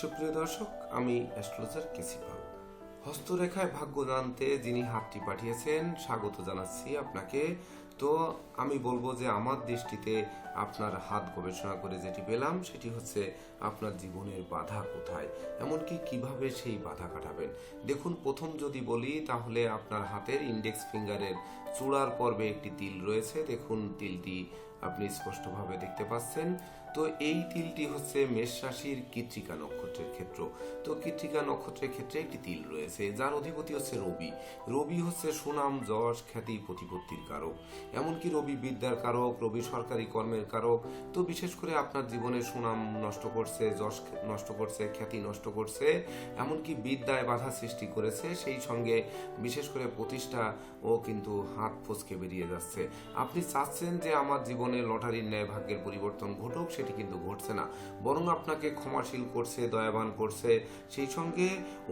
সুপ্রিয় দর্শক, আমি অ্যাস্ট্রোলজার কেসি পাল। হস্তরেখায় ভাগ্য জানতে যিনি হাতটি পাঠিয়েছেন, স্বাগত জানাচ্ছি আপনাকে। তো আমি বলবো যে আমার দৃষ্টিতে আপনার হাত গবেষণা করে যেটি পেলাম সেটি হচ্ছে আপনার জীবনের বাধা কোথায়, এমনকি কিভাবে সেই বাধা কাটাবেন। দেখুন, প্রথম যদি বলি তাহলে আপনার হাতের ইন্ডেক্স ফিঙ্গারের চূড়ার পর্বে একটি তিল রয়েছে। দেখুন, তিলটি আপনি স্পষ্টভাবে দেখতে পাচ্ছেন। তো এই তিলটি হচ্ছে মেষ রাশির কৃত্তিকা নক্ষত্রের ক্ষেত্র। তো কৃত্তিকা নক্ষত্রের ক্ষেত্রে একটি তিল রয়েছে, যার অধিপতি হচ্ছে রবি। রবি হচ্ছে সুনাম, যশ, খ্যাতি, প্রতিপত্তির কারক। এমনকি রবি বিদ্যার কারক, রবি সরকারি কর্মের কারক। তো বিশেষ করে আপনার জীবনে সুনাম নষ্ট করছে, যশ নষ্ট করছে, খ্যাতি নষ্ট করছে, এমনকি বিদ্যায় বাধা সৃষ্টি করেছে। সেই সঙ্গে বিশেষ করে প্রতিষ্ঠা ও কিন্তু হাত ফসকে বেরিয়ে যাচ্ছে। আপনি চাচ্ছেন যে আমার জীবনে লটারির ন্যায় ভাগ্যের পরিবর্তন ঘটুক, সেটি কিন্তু ঘটছে না, বরং আপনাকে ক্ষমাশীল করছে, দয়াবান করছে, সেই সঙ্গে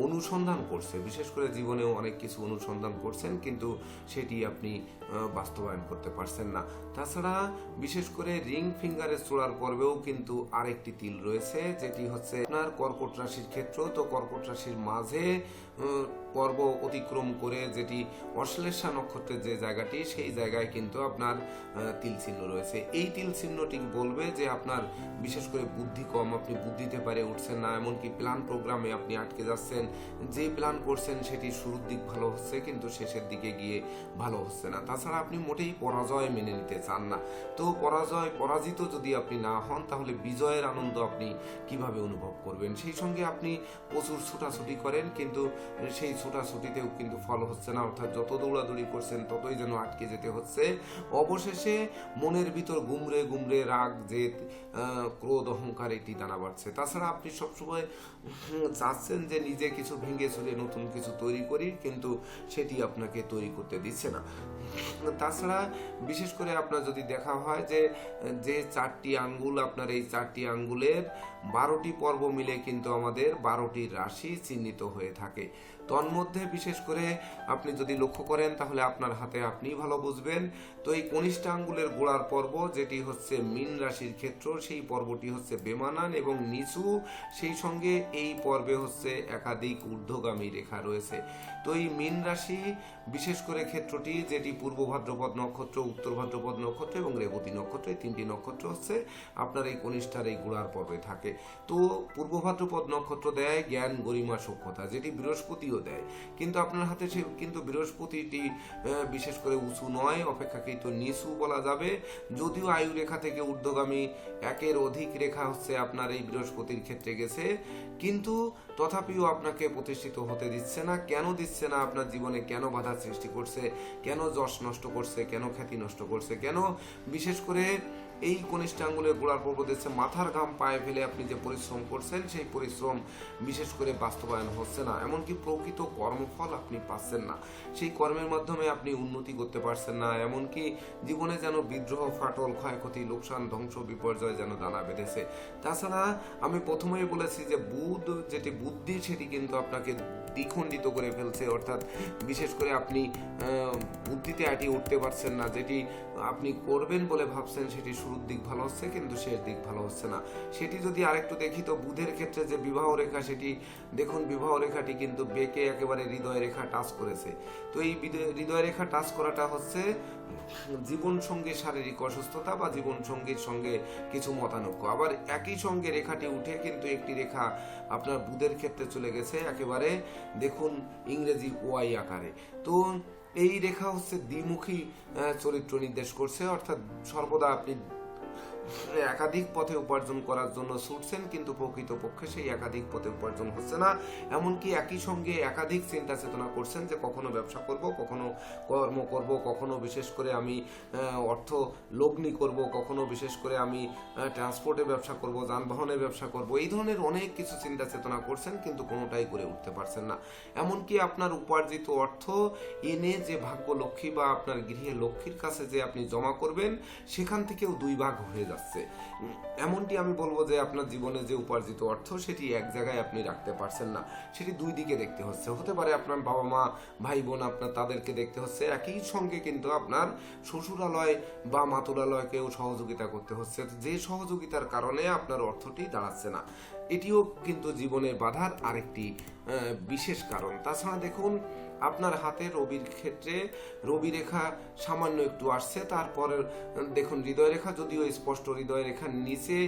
অনুসন্ধান করছে। বিশেষ করে জীবনেও অনেক কিছু অনুসন্ধান করছেন, কিন্তু সেটি আপনি বাস্তবায়ন করতে পারছেন না। তাছাড়া বিশেষ করে রিং ফিঙ্গারের চূড়ার পর্বেও কিন্তু আরেকটি তিল রয়েছে, যেটি হচ্ছে আপনার কর্কট রাশির ক্ষেত্র। তো কর্কট রাশির মাঝে পর্ব অতিক্রম করে যেটি অশ্লেষা নক্ষত্রের যে জায়গাটি, সেই জায়গায় কিন্তু আপনার তিল চিহ্ন রয়েছে। এই তিল চিহ্নটি বলবে যে আপনার বিশেষ করে বুদ্ধি কম, আপনি বুদ্ধিতে পারে উঠছেন না, এমনকি প্ল্যান প্রোগ্রামে আপনি আটকে যাচ্ছেন। যে প্ল্যান করছেন সেটি শুরুর দিক ভালো হচ্ছে, কিন্তু শেষের দিকে গিয়ে ভালো হচ্ছে না। তাছাড়া আপনি মোটেই পরাজয় মেনে নিতে চান না। তো পরাজিত যদি আপনি না হন, তাহলে বিজয়ের আনন্দ আপনি কিভাবে অনুভব করবেন? সেই সঙ্গে আপনি প্রচুর ছোটাছুটি করেন, কিন্তু সেই ছোটাছুটিতেও কিন্তু ফল হচ্ছে না, অর্থাৎ যত দৌড়াদৌড়ি করছেন ততই যেন আটকে যেতে হচ্ছে। অবশেষে মনের ভিতর গুমরে গুমরে রাগ, জেদ, ক্রোধ, অহংকার এটি দানা বাড়ছে। তাছাড়া আপনি সবসময় চাচ্ছেন যে নিজে কিছু ভেঙে চলে নতুন কিছু তৈরি করি, কিন্তু সেটি আপনাকে তৈরি করতে দিচ্ছে না। তাছাড়া বিশেষ করে আপনার যদি দেখা হয় যে যে 4টি আঙ্গুল, আপনার এই 4টি আঙ্গুলের 12টি পর্ব মিলে কিন্তু আমাদের 12টি রাশি চিহ্নিত হয়ে থাকে। তন্মধ্যে বিশেষ করে আপনি যদি লক্ষ্য করেন তাহলে আপনার হাতে আপনি ভালো বুঝবেন। তো এই কনিষ্ঠ আঙ্গুলের গোড়ার পর্ব, যেটি হচ্ছে মীন রাশির ক্ষেত্র, সেই পর্বটি হচ্ছে বেমানান এবং নিচু। সেই সঙ্গে এই পর্বে হচ্ছে একাধিক ঊর্ধ্বগামী রেখা রয়েছে। তো এই মীন রাশি বিশেষ করে ক্ষেত্রটি, যেটি পূর্ব ভাদ্রপদ নক্ষত্র, উত্তর ভাদ্রপদ নক্ষত্র এবং রেবতী নক্ষত্র, এই 3টি নক্ষত্র হচ্ছে আপনার এই কনিষ্ঠার এই গোড়ার পর্বে থাকে। তো পূর্ব ভাদ্রপদ নক্ষত্র দেয় জ্ঞান, গরিমা, সূক্ষ্মতা, যেটি বৃহস্পতিও দেয়। কিন্তু আপনার হাতে কিন্তু বৃহস্পতিটি বিশেষ করে উঁচু নয়, অপেক্ষাকৃত নিচু বলা যাবে। যদিও আয়ু রেখা থেকে ঊর্ধ্বগামী 1-এর অধিক রেখা হচ্ছে আপনার এই বৃহস্পতির ক্ষেত্রে গেছে, কিন্তু তথাপিও আপনাকে প্রতিষ্ঠিত হতে দিচ্ছে না। কেন দিচ্ছে না? আপনার জীবনে কেন বাধা সৃষ্টি করছে, কেন যশ নষ্ট করছে, কেন খ্যাতি নষ্ট করছে, কেন বিশেষ করে এই কনিষ্ঠ আঙ্গুলের গোড়ার পর্ব দিচ্ছে মাথার ঘাম পায়ে ফেলে আপনি যে পরিশ্রম করছেন, সেই পরিশ্রম বিশেষ করে বাস্তবায়ন হচ্ছে না, এমনকি প্রকৃত কর্মফল আপনি পাচ্ছেন না। সেই কর্মের মাধ্যমে আপনি উন্নতি করতে পারছেন না, এমনকি জীবনে যেন বিদ্রোহ, ফাটল, ক্ষয়ক্ষতি, লোকসান, ধ্বংস, বিপর্যয় যেন দানা বেঁধেছে। তাছাড়া আমি প্রথমেই বলেছি যে বুধ, যেটি বুদ্ধি, সেটি কিন্তু আপনাকে দ্বিখণ্ডিত করে ফেলছে, অর্থাৎ বিশেষ করে আপনি বুদ্ধিতে আটিয়ে উঠতে পারছেন না। যেটি আপনি করবেন বলে ভাবছেন সেটি শুরুর দিক ভালো হচ্ছে, কিন্তু শেষ দিক ভালো হচ্ছে না। সেটি যদি আরেকটু দেখি, তো বুধের ক্ষেত্রে যে বিবাহ রেখা, সেটি দেখুন, বিবাহ রেখাটি কিন্তু বেঁকে একেবারে হৃদয় রেখা টাচ করেছে। তো এই হৃদয় রেখা টাচ করাটা হচ্ছে জীবন সঙ্গে শারীরিক অসুস্থতা বা জীবন সঙ্গীর সঙ্গে কিছু মতানৈক্য। আবার একই সঙ্গে রেখাটি উঠে কিন্তু একটি রেখা আপনার বুধের ক্ষেত্রে চলে গেছে একেবারে, দেখুন, ইংরেজি ওয়াই আকারে। তো এই রেখা হচ্ছে দ্বিমুখী চরিত্র নির্দেশ করছে, অর্থাৎ সর্বদা আপনি একাধিক পথে উপার্জন করার জন্য ছুটছেন, কিন্তু প্রকৃতপক্ষে সেই একাধিক পথে উপার্জন হচ্ছে না। এমনকি একই সঙ্গে একাধিক চিন্তা চেতনা করছেন যে কখনো ব্যবসা করব, কখনো কর্ম করব, কখনো বিশেষ করে আমি অর্থ লগ্নি করব, কখনো বিশেষ করে আমি ট্রান্সপোর্টের ব্যবসা করব, যানবাহনের ব্যবসা করব। এই ধরনের অনেক কিছু চিন্তা চেতনা করছেন, কিন্তু কোনোটাই করে উঠতে পারছেন না। এমনকি আপনার উপার্জিত অর্থ এনে যে ভাগ্য লক্ষ্মী বা আপনার গৃহে লক্ষ্মীর কাছে যে আপনি জমা করবেন, সেখান থেকেও 2 ভাগ হয়ে যাচ্ছে। এমনটি আমি বলবো যে আপনার জীবনে যে উপার্জিত অর্থ, সেটি এক জায়গায় আপনি রাখতে পারছেন না, সেটি 2 দিকে দেখতে হচ্ছে। হতে পারে আপনার বাবা মা, ভাই বোন, আপনার তাদেরকে দেখতে হচ্ছে, একই সঙ্গে কিন্তু আপনার শ্বশুরালয় বা মাতুলালয়কেও সহযোগিতা করতে হচ্ছে, যে সহযোগিতার কারণে আপনার অর্থটি দাঁড়াচ্ছে না। এটিও কিন্তু জীবনের বাধার আরেকটি বিশেষ কারণ। তাছাড়া দেখুন আপনার হাতে রবির ক্ষেত্রে রবি রেখা সামান্য একটু আসছে, তারপরে দেখুন হৃদয় রেখা যদিও স্পষ্ট হৃদয় রেখার নিচে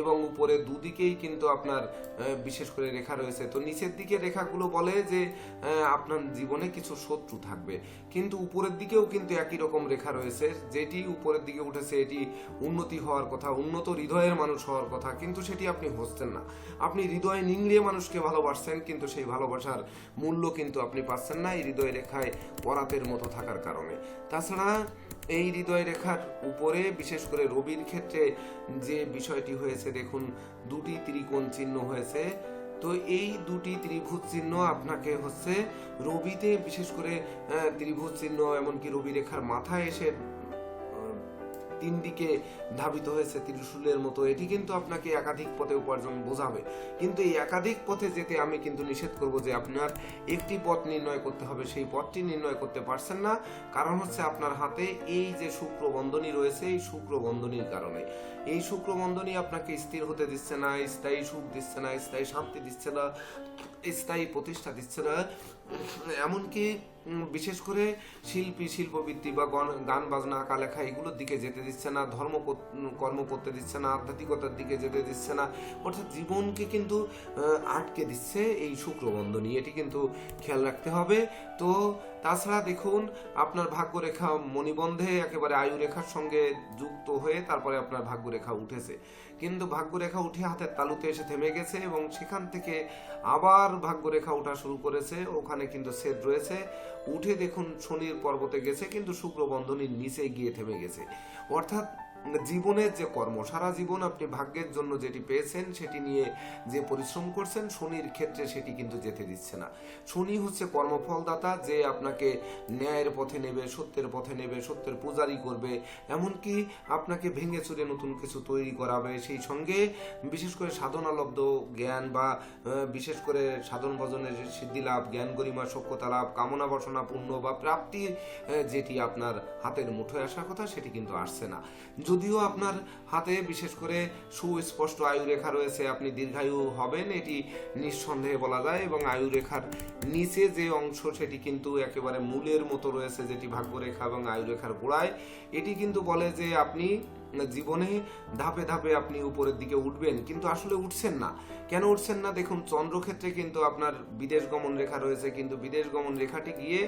এবং উপরে দুদিকেই কিন্তু আপনার বিশেষ করে রেখা রয়েছে। তো নিচের দিকে রেখাগুলো বলে যে আপনার জীবনে কিছু শত্রু থাকবে, কিন্তু উপরের দিকেও কিন্তু একই রকম রেখা রয়েছে, যেটি উপরের দিকে উঠেছে এটি উন্নতি হওয়ার কথা, উন্নত হৃদয়ের মানুষ হওয়ার কথা, কিন্তু সেটি আপনি হচ্ছেন না। আপনি হৃদয় নিংড়িয়ে মানুষকে ভালোবাসছেন, কিন্তু সেই ভালোবাসার মূল্য কিন্তু আপনি পাচ্ছেন না এই হৃদয় রেখায় পরাতের মতো থাকার কারণে। তাছাড়া এই হৃদয় রেখার উপরে বিশেষ করে রবির ক্ষেত্রে যে বিষয়টি হয়েছে, দেখুন দুটি ত্রিকোণ চিহ্ন হয়েছে। তো এই দুটি ত্রিভুজ চিহ্ন আপনাকে হচ্ছে রবিতে বিশেষ করে ত্রিভুজ চিহ্ন, এমনকি রবি রেখার মাথায় এসে তিন দিকে ধাবিত হয়েছে ত্রিশূলের মতো, এটি কিন্তু আপনাকে একাধিক পথে উপার্জন বোঝাবে। কিন্তু এই একাধিক পথে যেতে আমি কিন্তু নিষেধ করব যে আপনার একটি পথ নির্ণয় করতে হবে, সেই পথটি নির্ণয় করতে পারছেন না, কারণ হচ্ছে আপনার হাতে এই যে শুক্র বন্ধনী রয়েছে, এই শুক্র বন্ধনীর কারণে। এই শুক্র বন্ধনী আপনাকে স্থির হতে দিচ্ছে না, স্থায়ী সুখ দিচ্ছে না, স্থায়ী শান্তি দিচ্ছে না, স্থায়ী প্রতিষ্ঠা দিচ্ছে না, এমনকি বিশেষ করে শিল্পী শিল্পবৃত্তি বা গান বাজনা আঁকা লেখা এগুলোর দিকে যেতে দিচ্ছে না, কর্ম করতে দিচ্ছে না, আধ্যাত্মিকতার দিকে যেতে দিচ্ছে না, অর্থাৎ জীবনকে কিন্তু আটকে দিচ্ছে এই শুক্রবন্ধনী, এটি কিন্তু খেয়াল রাখতে হবে। তো তাছাড়া দেখুন আপনার ভাগ্যরেখা মণিবন্ধে একেবারে আয়ু রেখার সঙ্গে যুক্ত হয়ে তারপরে আপনার ভাগ্যরেখা উঠেছে, কিন্তু ভাগ্যরেখা উঠে হাতের তালুতে এসে থেমে গেছে এবং সেখান থেকে আবার ভাগ্যরেখা ওঠা শুরু করেছে, ওখানে কিন্তু ছেদ রয়েছে, উঠে দেখুন শনির পর্বতে গেছে, কিন্তু শুক্র বন্ধনীর নিচে গিয়ে থেমে গেছে। অর্থাৎ জীবনের যে কর্ম, সারা জীবন আপনি ভাগ্যের জন্য যেটি পেয়েছেন সেটি নিয়ে যে পরিশ্রম করছেন, শনির ক্ষেত্রে সেটি কিন্তু যেতে দিচ্ছে না। শনি হচ্ছে কর্মফলদাতা, যে আপনাকে ন্যায়ের পথে নেবে, সত্যের পথে নেবে, সত্যের পূজারি করবে, এমনকি আপনাকে ভেঙে চুরে নতুন কিছু তৈরি করাবে। সেই সঙ্গে বিশেষ করে সাধনালব্ধ জ্ঞান বা বিশেষ করে সাধন ভজনের সিদ্ধি লাভ, জ্ঞান গরিমা সক্ষতা লাভ, কামনা বাসনা পূর্ণ বা প্রাপ্তি যেটি আপনার হাতের মুঠোয় আসার কথা সেটি কিন্তু আসছে না। যদিও আপনার হাতে বিশেষ করে সুস্পষ্ট আয়ু রেখা রয়েছে, আপনি দীর্ঘায়ু হবেন এটি নিঃসন্দেহে বলা যায়, এবং আয়ু রেখার নিচে যে অংশ সেটি কিন্তু একেবারে মূলের মতো রয়েছে, যেটি ভাগ্যরেখা এবং আয়ু রেখার গোড়ায়, এটি কিন্তু বলে যে আপনি জীবনে ধাপে ধাপে আপনি উপরের দিকে উঠবেন, কিন্তু আসলে উঠছেন না। কেন উঠছেন না? দেখুন চন্দ্রক্ষেত্রে কিন্তু আপনার বিদেশ গমন রেখা রয়েছে, কিন্তু বিদেশ গমন রেখাটি গিয়ে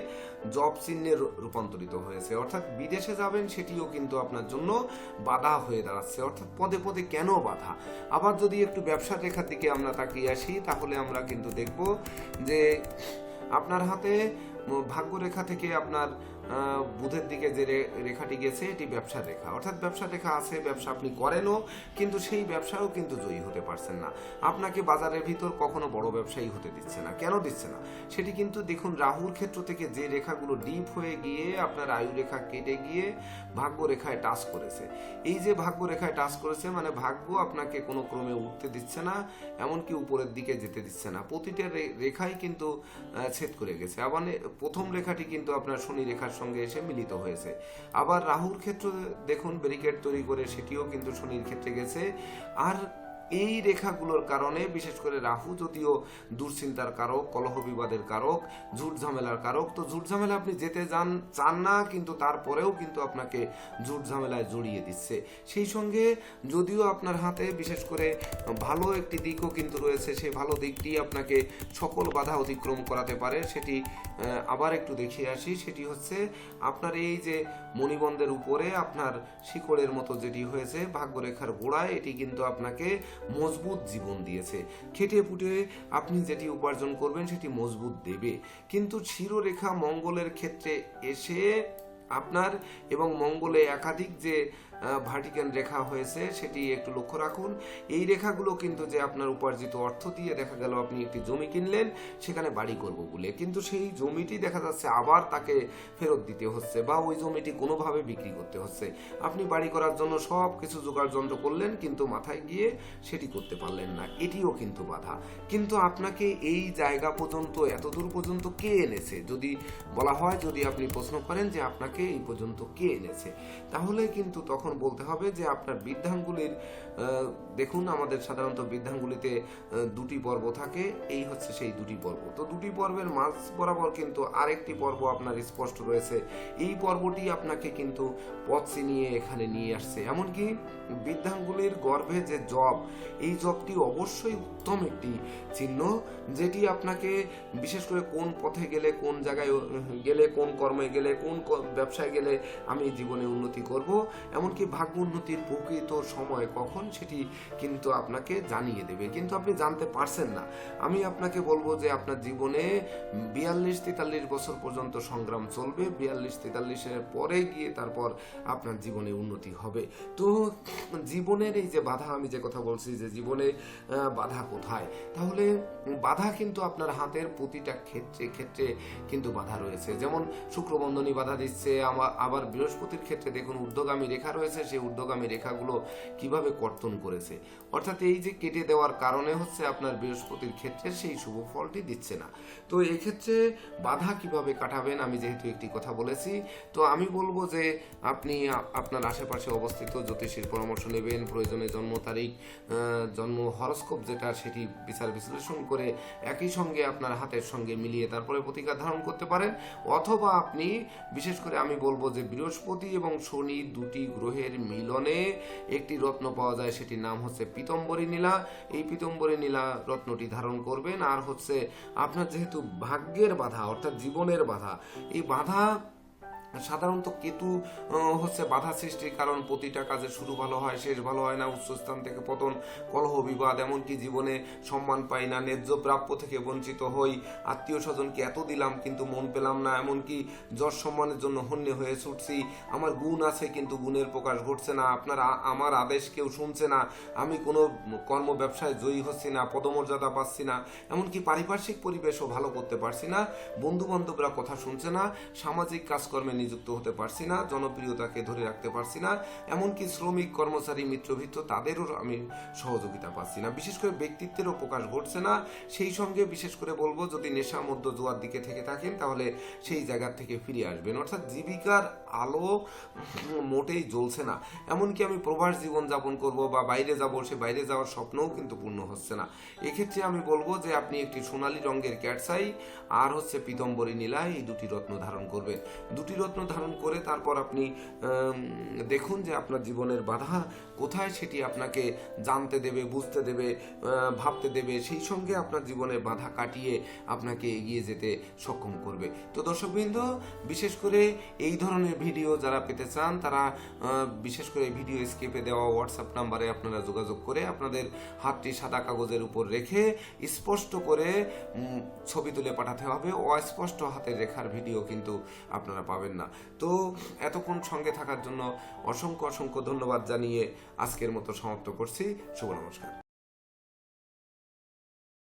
জব চিহ্নে রূপান্তরিত হয়েছে, অর্থাৎ বিদেশে যাবেন সেটিও কিন্তু আপনার জন্য বাধা হয়ে দাঁড়াচ্ছে। অর্থাৎ পদে পদে কেন বাধা? আবার যদি একটু ব্যবসার রেখার দিকে আমরা তাকিয়ে আসি, তাহলে আমরা কিন্তু দেখব যে আপনার হাতে ভাগ্যরেখা থেকে আপনার বুধের দিকে যে রেখাটি গেছে এটি ব্যবসার রেখা, অর্থাৎ ব্যবসার রেখা আছে, ব্যবসা আপনি করেনও, কিন্তু সেই ব্যবসাও কিন্তু জয়ী হতে পারছেন না। আপনাকে বাজারের ভিতর কখনো বড় ব্যবসায়ী হতে দিচ্ছে না। কেন দিচ্ছে না? সেটি কিন্তু দেখুন রাহুর ক্ষেত্র থেকে যে রেখাগুলো ডিপ হয়ে গিয়ে আপনার আয়ু রেখা কেটে গিয়ে ভাগ্য রেখায় টাচ করেছে। এই যে ভাগ্য রেখায় টাচ করেছে মানে ভাগ্য আপনাকে কোনো ক্রমে উঠতে দিচ্ছে না, এমনকি উপরের দিকে যেতে দিচ্ছে না। প্রতিটা রেখাই কিন্তু ছেদ করে গেছে। আবার প্রথম রেখাটি কিন্তু আপনার শনি রেখার সঙ্গে এসে মিলিত হয়েছে। আবার রাহুর ক্ষেত্রে দেখুন ব্যারিকেড তৈরি করে সেটিও কিন্তু শনির ক্ষেত্রে গেছে। আর এই রেখাগুলোর কারণে বিশেষ করে রাহু যদিও দুশ্চিন্তার কারক, কলহ বিবাদের কারক, ঝুট ঝামেলার কারক, তো ঝুট ঝামেলা আপনি যেতে চান না, কিন্তু তারপরেও কিন্তু আপনাকে ঝুট ঝামেলায় জড়িয়ে দিচ্ছে। সেই সঙ্গে যদিও আপনার হাতে বিশেষ করে ভালো একটি দিকও কিন্তু রয়েছে, সেই ভালো দিকটি আপনাকে সকল বাধা অতিক্রম করাতে পারে। সেটি আবার একটু দেখিয়ে আসি, সেটি হচ্ছে আপনার এই যে মণিবন্ধের উপরে আপনার শিকড়ের মতো যেটি হয়েছে ভাগ্যরেখার গোড়ায়, এটি কিন্তু আপনাকে মজবুত জীবন দিয়েছে। খেটে পুটে আপনি যেটি উপার্জন করবেন সেটি মজবুত দেবে। কিন্তু শিরোরেখা মঙ্গলের ক্ষেত্রে এসে আপনার এবং মঙ্গলে একাধিক যে ভার্টিক্যাল রেখা হয়েছে সেটি একটু লক্ষ্য রাখুন। এই রেখাগুলো কিন্তু যে আপনার উপার্জিত অর্থ দিয়ে দেখা গেল আপনি একটি জমি কিনলেন সেখানে বাড়ি করব বলে, কিন্তু সেই জমিটি দেখা যাচ্ছে আবার তাকে ফেরত দিতে হচ্ছে বা ওই জমিটি কোনোভাবে বিক্রি করতে হচ্ছে। আপনি বাড়ি করার জন্য সব কিছু জোগাড় যন্ত্র করলেন, কিন্তু মাথায় গিয়ে সেটি করতে পারলেন না, এটিও কিন্তু বাধা। কিন্তু আপনাকে এই জায়গা পর্যন্ত এতদূর পর্যন্ত কে এনেছে যদি বলা হয়, যদি আপনি প্রশ্ন করেন যে আপনাকে এই পর্যন্ত কে এনেছে, তাহলে কিন্তু তখন তখন বলতে হবে যে আপনার বৃদ্ধাঙ্গুলির দেখুন আমাদের সাধারণত বৃদ্ধাঙ্গুলিতে দুটি পর্ব থাকে, এই হচ্ছে সেই দুটি পর্ব। তো দুটি পর্বের মাঝ বরাবর কিন্তু আরেকটি পর্ব আপনার স্পষ্ট রয়েছে। এই পর্বটি আপনাকে কিন্তু পথ চিনিয়ে এখানে নিয়ে আসছে। এমনকি বৃদ্ধাঙ্গুলির গর্ভে যে জব, এই জবটি অবশ্যই উত্তম একটি চিহ্ন, যেটি আপনাকে বিশেষ করে কোন পথে গেলে, কোন জায়গায় গেলে, কোন কর্মে গেলে, কোন ব্যবসায় গেলে আমি জীবনে উন্নতি করব, এমনকি ভাগ্য উন্নতির প্রকৃত সময় কখন সেটি কিন্তু আপনাকে জানিয়ে দেবে, কিন্তু আপনি জানতে পারছেন না। আমি আপনাকে বলবো যে আপনার জীবনে 42-43 বছর পর্যন্ত সংগ্রাম চলবে, 42-43-এর পরে গিয়ে তারপর আপনার জীবনে উন্নতি হবে। তো জীবনের এই যে বাধা, আমি যে কথা বলছি যে জীবনে বাধা কোথায়, তাহলে বাধা কিন্তু আপনার হাতের প্রতিটা ক্ষেত্রে ক্ষেত্রে কিন্তু বাধা রয়েছে। যেমন শুক্রবন্ধনী বাধা দিচ্ছে, আবার বৃহস্পতির ক্ষেত্রে দেখুন ঊর্ধ্বগামী রেখা রয়েছে, সেই ঊর্ধ্বগামী রেখাগুলো কিভাবে কর্তন করেছে, অর্থাৎ এই যে কেটে দেওয়ার কারণে হচ্ছে আপনার বৃহস্পতির ক্ষেত্রে সেই শুভ ফলটি দিচ্ছে না। তো এই ক্ষেত্রে বাধা কিভাবে কাটাবেন, আমি যেহেতু একটি কথা বলেছি, তো আমি বলবো যে আপনি আপনার আশেপাশে অবস্থিত জ্যোতিষীর পরামর্শ নেবেন, প্রয়োজনে জন্ম তারিখ, জন্ম হরস্কোপ যেটা, সেটি বিচার বিশ্লেষণ করে একই সঙ্গে আপনার হাতের সঙ্গে মিলিয়ে তারপরে প্রতিকার ধারণ করতে পারেন। অথবা আপনি বিশেষ করে আমি বলবো যে বৃহস্পতি এবং শনি দুটি গ্রহের মিলনে একটি রত্ন পাওয়া যায়, সেটির নাম হচ্ছে পীতম্বরী নীলা। এই পীতম্বরী নীলা রত্নটি ধারণ করবেন। আর হচ্ছে আপনার যেহেতু ভাগ্যের বাধা অর্থাৎ জীবনের বাধা, এই বাধা সাধারণত কেতু হচ্ছে বাধা সৃষ্টির কারণ। প্রতিটা কাজে শুরু ভালো হয়, শেষ ভালো হয় না, উচ্চস্থান থেকে পতন, কলহ বিবাদ, এমনকি জীবনে সম্মান পাই না, ন্যায্য প্রাপ্য থেকে বঞ্চিত হই, আত্মীয় স্বজনকে এত দিলাম কিন্তু মন পেলাম না, এমনকি যশ সম্মানের জন্য হন্যে হয়ে ছুটছি, আমার গুণ আছে কিন্তু গুণের প্রকাশ ঘটছে না, আমার আদেশ কেউ শুনছে না, আমি কোনো কর্ম ব্যবসায় জয়ী হচ্ছি না, পদমর্যাদা পাচ্ছি না, এমনকি পারিপার্শ্বিক পরিবেশও ভালো করতে পারছি না, বন্ধু বান্ধবরা কথা শুনছে না, সামাজিক কাজকর্মে নিযুক্ত হতে পারছি না, জনপ্রিয়তাকে ধরে রাখতে পারছি না, এমনকি শ্রমিক কর্মচারী মিত্রভিত্ত তাদেরও আমি সহযোগিতা পাচ্ছি না, বিশেষ করে ব্যক্তিত্বেরও প্রকাশ ঘটছে না। সেই সঙ্গে বিশেষ করে বলবো যদি নেশা মধ্য জোয়ার দিকে থেকে থাকেন তাহলে সেই জায়গা থেকে ফিরে আসবেন, অর্থাৎ জীবিকার আলো মোটেই জ্বলছে না। এমনকি আমি প্রবাস জীবন যাপন করব বা বাইরে যাব, সে বাইরে যাওয়ার স্বপ্নও কিন্তু পূর্ণ হচ্ছে না। এক্ষেত্রে আমি বলবো যে আপনি একটি সোনালী রঙের ক্যাটসাই আর হচ্ছে পীতম্বরী নীলা, এই দুটি রত্ন ধারণ করবেন। দুটি রত্ন ধারণ করে তারপর আপনি দেখুন যে আপনার জীবনের বাধা কোথায়, সেটি আপনাকে জানতে দেবে, বুঝতে দেবে, ভাবতে দেবে, সেই সঙ্গে আপনার জীবনের বাধা কাটিয়ে আপনাকে এগিয়ে যেতে সক্ষম করবে। তো দর্শকবৃন্দ, বিশেষ করে এই ধরনের ভিডিও যারা পেতে চান তারা বিশেষ করে ভিডিও স্ক্রিপে দেওয়া হোয়াটসঅ্যাপ নাম্বারে আপনারা যোগাযোগ করে আপনাদের হাতটি সাদা কাগজের উপর রেখে স্পষ্ট করে ছবি তুলে পাঠাতে হবে। অস্পষ্ট হাতের রেখার ভিডিও কিন্তু আপনারা পাবেন না। তো এতক্ষণ সঙ্গে থাকার জন্য অসংখ্য অসংখ্য ধন্যবাদ জানিয়ে আজকের মতো সমাপ্ত করছি। শুভ নমস্কার।